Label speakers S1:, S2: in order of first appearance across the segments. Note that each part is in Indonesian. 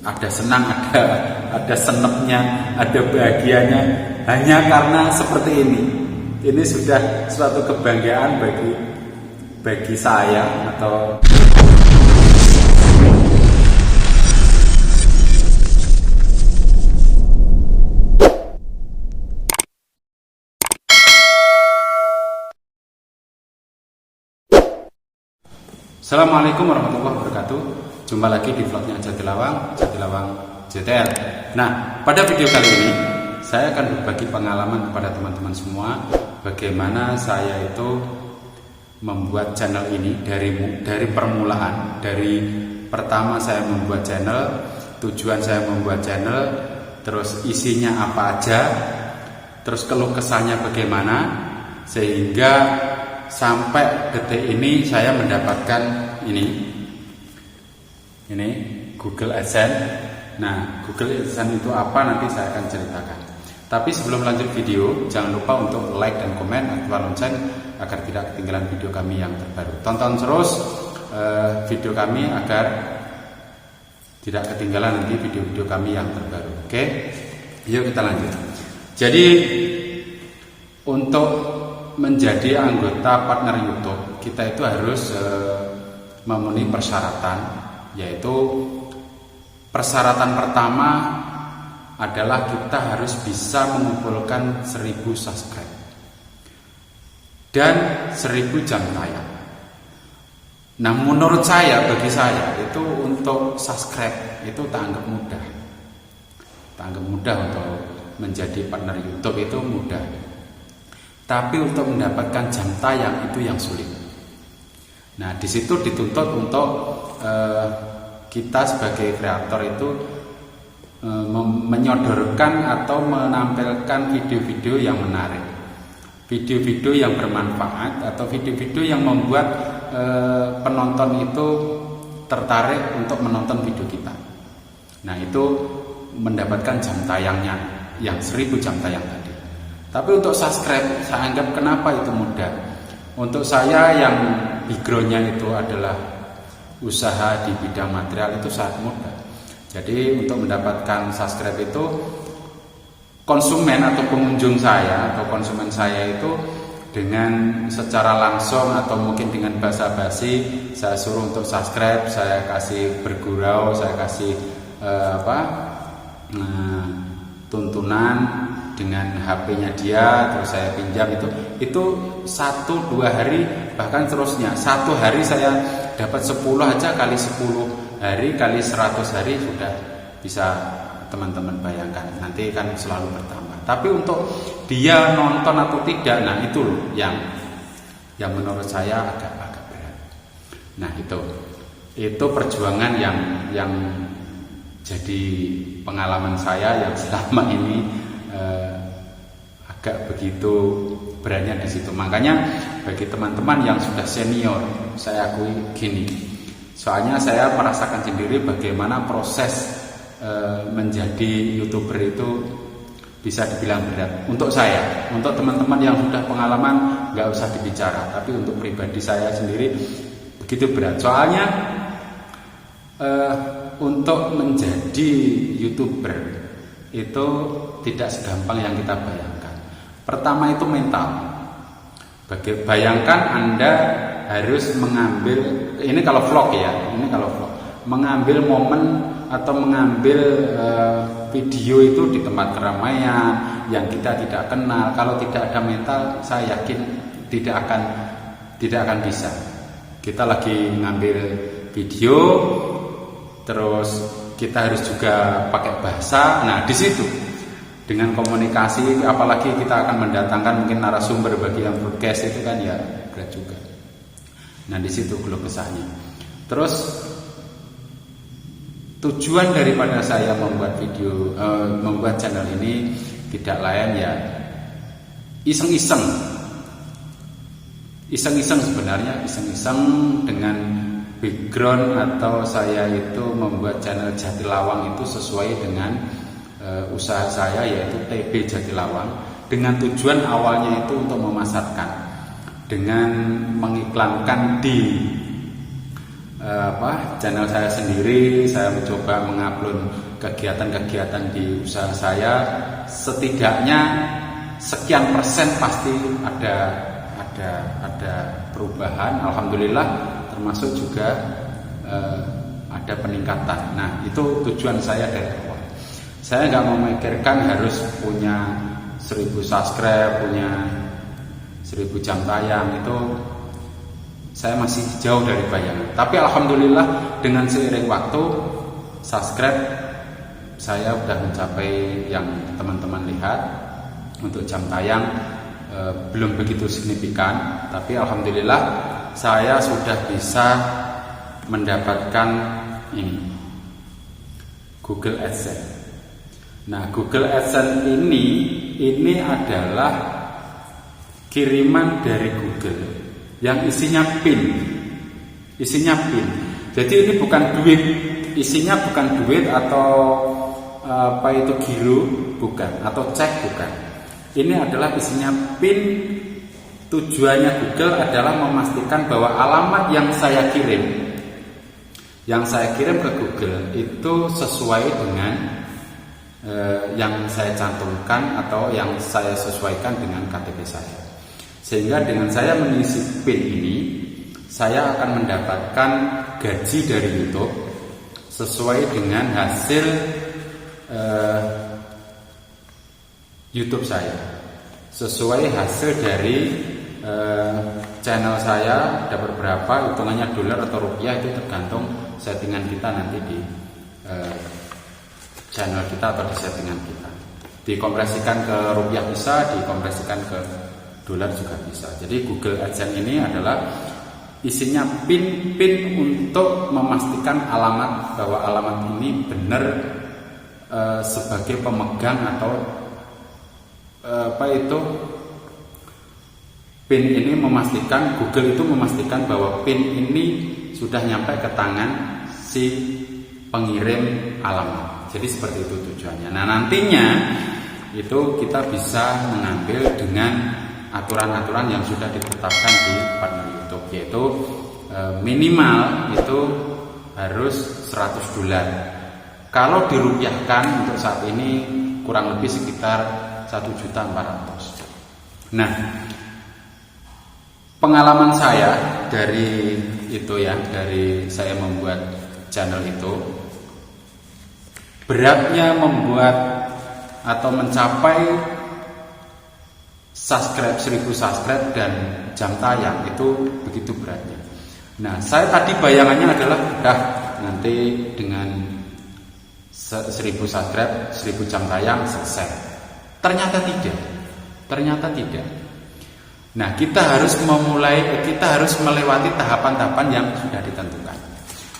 S1: ada senang, ada senepnya, ada bahagianya, hanya karena seperti ini. Ini sudah suatu kebanggaan bagi saya atau Assalamualaikum warahmatullahi wabarakatuh. Jumpa lagi di vlognya Jatilawang JTL. Nah, pada video kali ini saya akan berbagi pengalaman kepada teman-teman semua bagaimana saya itu membuat channel ini dari permulaan, dari pertama saya membuat channel, tujuan saya membuat channel, terus isinya apa aja, terus keluh kesahnya bagaimana, sehingga sampai detik ini saya mendapatkan ini Google AdSense. Nah, Google AdSense itu apa nanti saya akan ceritakan. Tapi sebelum lanjut video, jangan lupa untuk like dan komen, aktifkan lonceng agar tidak ketinggalan video kami yang terbaru. Tonton terus video kami agar tidak ketinggalan nanti video-video kami yang terbaru. Oke, yuk kita lanjut. Jadi untuk menjadi anggota partner YouTube, kita itu harus memenuhi persyaratan, yaitu persyaratan pertama adalah kita harus bisa mengumpulkan 1000 subscribe dan 1000 jam tayang. Nah, menurut saya, bagi saya itu untuk subscribe itu tak anggap mudah untuk menjadi partner YouTube itu mudah. Tapi untuk mendapatkan jam tayang itu yang sulit. Nah, di situ dituntut untuk kita sebagai kreator itu menyodorkan atau menampilkan video-video yang menarik, video-video yang bermanfaat, atau video-video yang membuat penonton itu tertarik untuk menonton video kita. Nah, itu mendapatkan jam tayangnya yang 1000 jam tayang tadi. Tapi untuk subscribe, saya anggap kenapa itu mudah. Untuk saya yang backgroundnya itu adalah usaha di bidang material, itu sangat mudah. Jadi untuk mendapatkan subscribe itu, konsumen atau pengunjung saya atau konsumen saya itu dengan secara langsung atau mungkin dengan basa-basi saya suruh untuk subscribe, saya kasih bergurau, saya kasih tuntunan dengan HP-nya dia, terus saya pinjam itu 1-2 hari, bahkan terusnya 1 hari saya dapat 10 aja, kali 10 hari kali 100 hari sudah bisa teman-teman bayangkan, nanti kan selalu bertambah. Tapi untuk dia nonton atau tidak, nah itu loh yang menurut saya agak berat. Nah, itu perjuangan yang jadi pengalaman saya yang selama ini agak begitu beratnya di situ. Makanya bagi teman-teman yang sudah senior, saya akui gini, soalnya saya merasakan sendiri bagaimana proses menjadi YouTuber itu bisa dibilang berat. Untuk saya, untuk teman-teman yang sudah pengalaman nggak usah dibicara, tapi untuk pribadi saya sendiri begitu berat. Soalnya untuk menjadi YouTuber itu tidak segampang yang kita bayangkan. Pertama itu mental. Bayangkan Anda harus mengambil, ini kalau vlog ya, mengambil momen atau mengambil video itu di tempat keramaian yang kita tidak kenal. Kalau tidak ada mental, saya yakin tidak akan bisa. Kita lagi ngambil video, terus kita harus juga pakai bahasa. Nah, di situ dengan komunikasi, apalagi kita akan mendatangkan mungkin narasumber bagi yang broadcast, itu kan ya berat juga. Nah, di situ keluh kesahnya. Terus tujuan daripada saya membuat membuat channel ini tidak lain ya iseng-iseng sebenarnya, iseng-iseng dengan background atau saya itu membuat channel Jatilawang itu sesuai dengan usaha saya, yaitu TB Jatilawang, dengan tujuan awalnya itu untuk memasarkan dengan mengiklankan di channel saya sendiri, saya mencoba mengupload kegiatan-kegiatan di usaha saya, setidaknya sekian persen pasti ada perubahan. Alhamdulillah, termasuk juga ada peningkatan. Nah, itu tujuan saya dari awal. Saya nggak memikirkan harus punya 1000 subscribe, punya 1000 jam tayang. Itu saya masih jauh dari bayangan. Tapi alhamdulillah, dengan seiring waktu, subscribe saya sudah mencapai yang teman-teman lihat. Untuk jam tayang belum begitu signifikan, tapi alhamdulillah saya sudah bisa mendapatkan ini, Google AdSense. Nah, Google AdSense ini adalah kiriman dari Google yang isinya PIN. Jadi ini bukan duit, isinya bukan duit atau giro, bukan, atau cek, bukan. Ini adalah isinya PIN. Tujuannya Google adalah memastikan bahwa alamat yang saya kirim ke Google itu sesuai dengan yang saya cantumkan atau yang saya sesuaikan dengan KTP saya. Sehingga dengan saya mengisi PIN ini, saya akan mendapatkan gaji dari YouTube sesuai dengan hasil YouTube saya, sesuai hasil dari channel saya dapat berapa, hitungannya dolar atau rupiah itu tergantung settingan kita nanti di channel kita atau di settingan kita. Dikompresikan ke rupiah bisa, dikompresikan ke dolar juga bisa. Jadi Google AdSense ini adalah isinya PIN untuk memastikan alamat, bahwa alamat ini benar sebagai pemegang atau PIN ini memastikan, Google itu memastikan bahwa PIN ini sudah nyampe ke tangan si pengirim alamat. Jadi seperti itu tujuannya. Nah, nantinya itu kita bisa mengambil dengan aturan-aturan yang sudah ditetapkan di partner YouTube, yaitu minimal itu harus $100. Kalau dirupiahkan untuk saat ini kurang lebih sekitar 1.400.000. Nah, pengalaman saya dari itu ya, dari saya membuat channel itu, beratnya membuat atau mencapai subscribe 1000 subscribe dan jam tayang itu begitu beratnya. Nah, saya tadi bayangannya adalah udah nanti dengan 1000 subscribe, 1000 jam tayang selesai. Ternyata tidak. Nah, kita harus melewati tahapan-tahapan yang sudah ditentukan.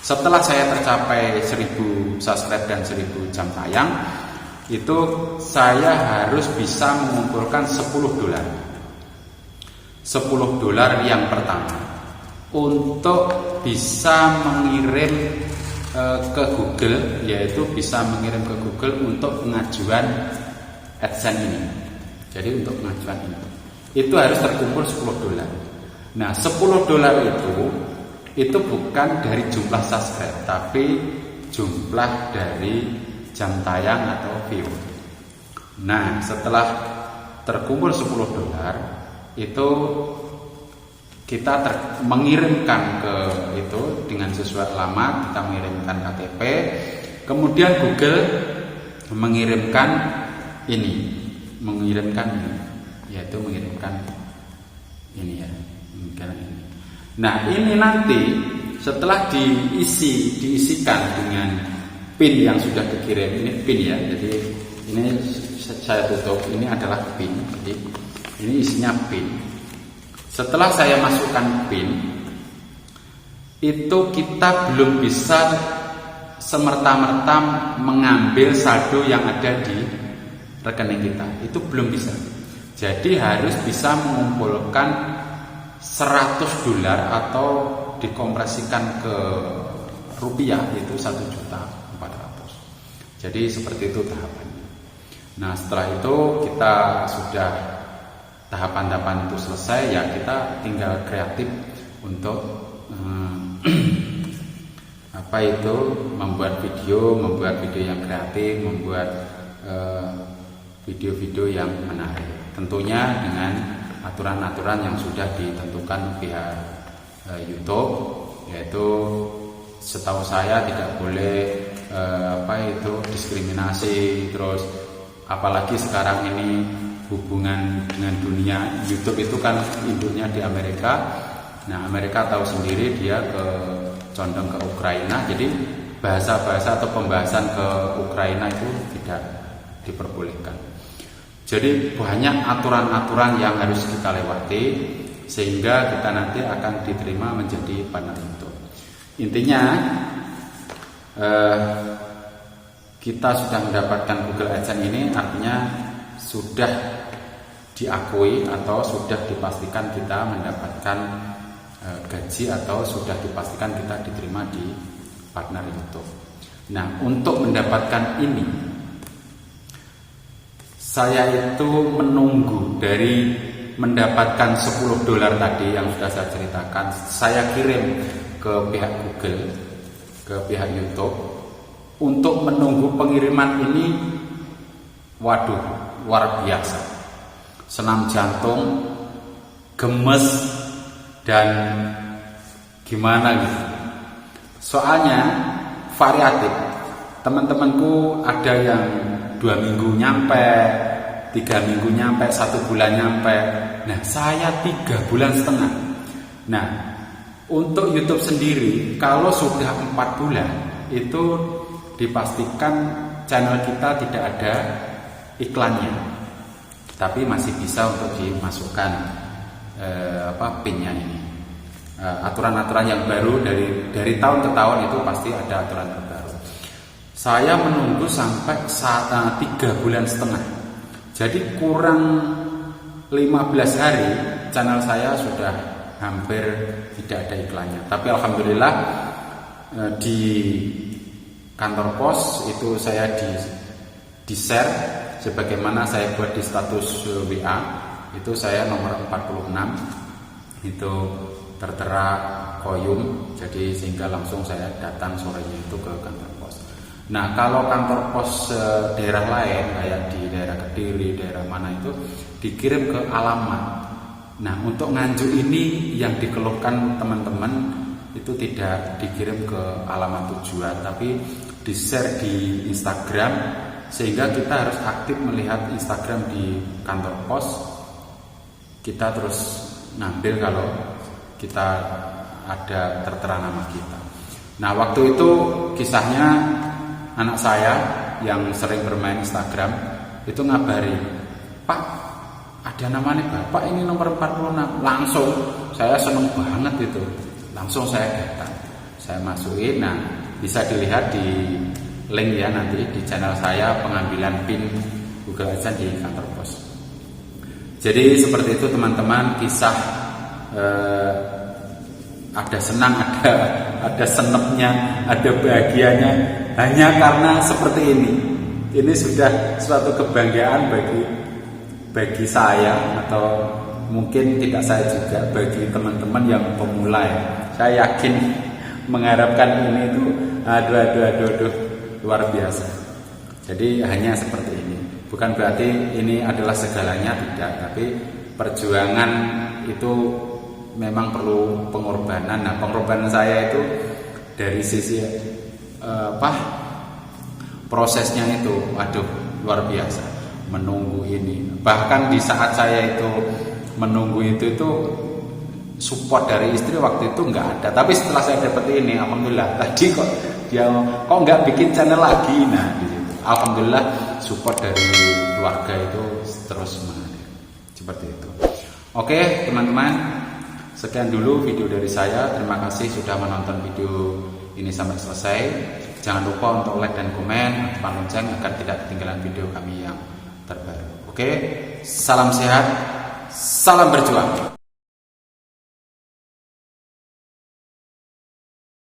S1: Setelah saya tercapai 1000 subscribe dan 1000 jam tayang, itu saya harus bisa mengumpulkan $10. $10 yang pertama untuk bisa mengirim ke Google, yaitu bisa mengirim ke Google untuk pengajuan AdSense ini. Jadi untuk pengajuan ini itu harus terkumpul $10. Nah, $10 itu bukan dari jumlah subscribe, tapi jumlah dari jam tayang atau view. Nah, setelah terkumpul $10 itu kita mengirimkan ke itu dengan sesuai alamat, kita mengirimkan KTP, kemudian Google mengirimkan ini, yaitu mengirimkan ini ya, mengirimkan ini. Nah, ini nanti setelah diisikan dengan PIN yang sudah dikirim, ini PIN ya, jadi ini saya tutup, ini adalah PIN, jadi ini isinya PIN. Setelah saya masukkan PIN, itu kita belum bisa semerta-merta mengambil saldo yang ada di rekening kita, itu belum bisa. Jadi harus bisa mengumpulkan $100 atau dikompresikan ke rupiah itu 1.400.000. Jadi seperti itu tahapannya. Nah, setelah itu kita sudah tahapan-tahapan itu selesai, ya kita tinggal kreatif untuk membuat video yang kreatif, membuat video-video yang menarik. Tentunya dengan aturan-aturan yang sudah ditentukan pihak YouTube, yaitu setahu saya tidak boleh diskriminasi. Terus apalagi sekarang ini hubungan dengan dunia YouTube itu kan induknya di Amerika. Nah, Amerika tahu sendiri dia condong ke Ukraina, jadi bahasa-bahasa atau pembahasan ke Ukraina itu tidak diperbolehkan. Jadi banyak aturan-aturan yang harus kita lewati sehingga kita nanti akan diterima menjadi partner YouTube. Intinya kita sudah mendapatkan Google AdSense ini, artinya sudah diakui atau sudah dipastikan kita mendapatkan gaji atau sudah dipastikan kita diterima di partner YouTube. Nah, untuk mendapatkan ini saya itu menunggu dari mendapatkan $10 tadi yang sudah saya ceritakan, saya kirim ke pihak Google, ke pihak YouTube. Untuk menunggu pengiriman ini, waduh, luar biasa. Senam jantung, gemes, dan gimana gitu. Soalnya variatif. Teman-temanku ada yang 2 minggu nyampe, 3 minggu nyampe, 1 bulan nyampe. Nah, saya 3 bulan setengah. Nah, untuk YouTube sendiri, kalau sudah 4 bulan itu dipastikan channel kita tidak ada iklannya, tapi masih bisa untuk dimasukkan PIN-nya ini. Aturan-aturan yang baru dari tahun ke tahun itu pasti ada aturan terbaru. Saya menunggu sampai 3 bulan setengah. Jadi kurang 15 hari channel saya sudah hampir tidak ada iklannya. Tapi alhamdulillah di kantor pos itu saya di share sebagaimana saya buat di status WA. Itu saya nomor 46 itu tertera Koyum, jadi sehingga langsung saya datang sorenya itu ke kantor pos. Nah, kalau kantor pos daerah lain kayak di daerah Kediri, daerah mana itu dikirim ke alamat. Nah, untuk Nganjuk ini yang dikeluhkan teman-teman itu tidak dikirim ke alamat tujuan, tapi di-share di Instagram, sehingga kita harus aktif melihat Instagram di kantor pos. Kita terus ngambil kalau kita ada tertera nama kita. Nah, waktu itu kisahnya anak saya yang sering bermain Instagram itu ngabari, "Pak, ada namanya Bapak ini nomor 46." Langsung saya seneng banget itu. Langsung saya datang, saya masukin. Nah, bisa dilihat di link ya nanti di channel saya pengambilan PIN Google AdSense di kantor pos. Jadi seperti itu teman-teman, kisah ada senang, ada senepnya, ada bahagianya, hanya karena seperti ini. Ini sudah suatu kebanggaan bagi saya, atau mungkin tidak saya juga, bagi teman-teman yang pemula ya. Saya yakin mengharapkan ini itu aduh luar biasa. Jadi hanya seperti ini. Bukan berarti ini adalah segalanya, tidak, tapi perjuangan itu memang perlu pengorbanan. Nah, pengorbanan saya itu dari sisi prosesnya itu, aduh luar biasa. Menunggu ini, bahkan di saat saya itu menunggu itu support dari istri waktu itu nggak ada. Tapi setelah saya dapat ini, alhamdulillah. Tadi kok nggak bikin channel lagi, nah di situ alhamdulillah support dari keluarga itu terus mengalir seperti itu. Oke teman-teman, sekian dulu video dari saya. Terima kasih sudah menonton video ini sampai selesai. Jangan lupa untuk like dan komen, aktifkan lonceng agar tidak ketinggalan video kami yang terbaru. Oke, salam sehat, salam berjuang.